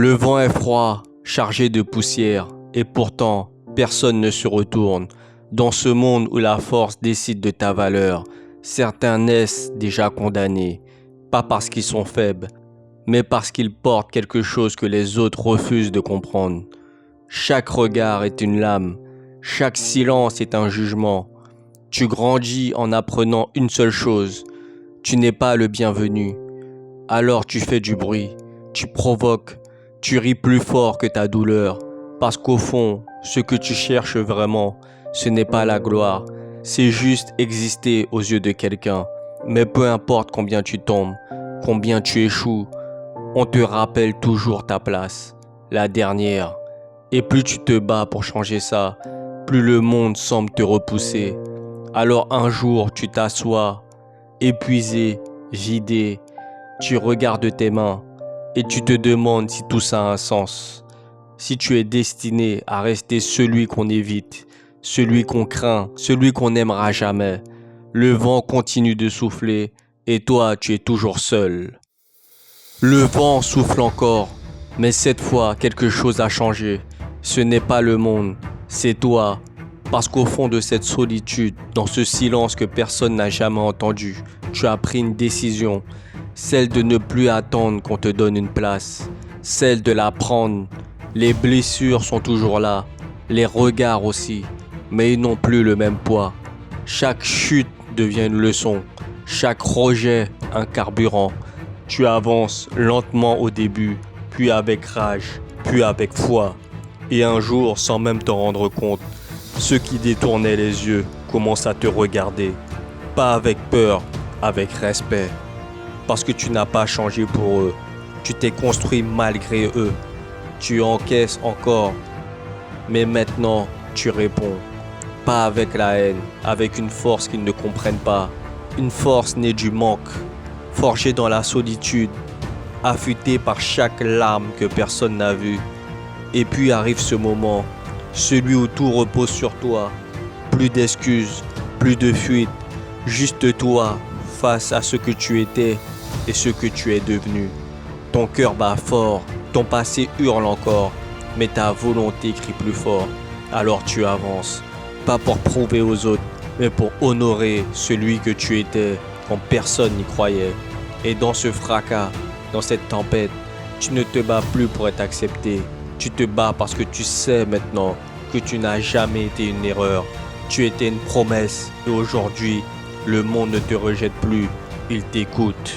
Le vent est froid, chargé de poussière, et pourtant, personne ne se retourne. Dans ce monde où la force décide de ta valeur, certains naissent déjà condamnés, pas parce qu'ils sont faibles, mais parce qu'ils portent quelque chose que les autres refusent de comprendre. Chaque regard est une lame, chaque silence est un jugement. Tu grandis en apprenant une seule chose, tu n'es pas le bienvenu. Alors tu fais du bruit, tu provoques, tu ris plus fort que ta douleur, parce qu'au fond, ce que tu cherches vraiment, ce n'est pas la gloire, c'est juste exister aux yeux de quelqu'un. Mais peu importe combien tu tombes, combien tu échoues, on te rappelle toujours ta place, la dernière. Et plus tu te bats pour changer ça, plus le monde semble te repousser. Alors un jour, tu t'assois, épuisé, vidé, tu regardes tes mains et tu te demandes si tout ça a un sens. Si tu es destiné à rester celui qu'on évite, celui qu'on craint, celui qu'on n'aimera jamais. Le vent continue de souffler et toi, tu es toujours seul. Le vent souffle encore, mais cette fois, quelque chose a changé. Ce n'est pas le monde, c'est toi. Parce qu'au fond de cette solitude, dans ce silence que personne n'a jamais entendu, tu as pris une décision. Celle de ne plus attendre qu'on te donne une place. Celle de la prendre. Les blessures sont toujours là. Les regards aussi. Mais ils n'ont plus le même poids. Chaque chute devient une leçon. Chaque rejet, un carburant. Tu avances lentement au début, puis avec rage, puis avec foi. Et un jour, sans même t'en rendre compte, ceux qui détournaient les yeux commencent à te regarder. Pas avec peur, avec respect. Parce que tu n'as pas changé pour eux. Tu t'es construit malgré eux. Tu encaisses encore. Mais maintenant, tu réponds. Pas avec la haine, avec une force qu'ils ne comprennent pas. Une force née du manque, forgée dans la solitude, affûtée par chaque larme que personne n'a vue. Et puis arrive ce moment, celui où tout repose sur toi. Plus d'excuses, plus de fuite, juste toi face à ce que tu étais et ce que tu es devenu. Ton cœur bat fort, ton passé hurle encore, mais ta volonté crie plus fort. Alors tu avances, pas pour prouver aux autres, mais pour honorer celui que tu étais quand personne n'y croyait. Et dans ce fracas, dans cette tempête, tu ne te bats plus pour être accepté. Tu te bats parce que tu sais maintenant que tu n'as jamais été une erreur. Tu étais une promesse et aujourd'hui, le monde ne te rejette plus, il t'écoute.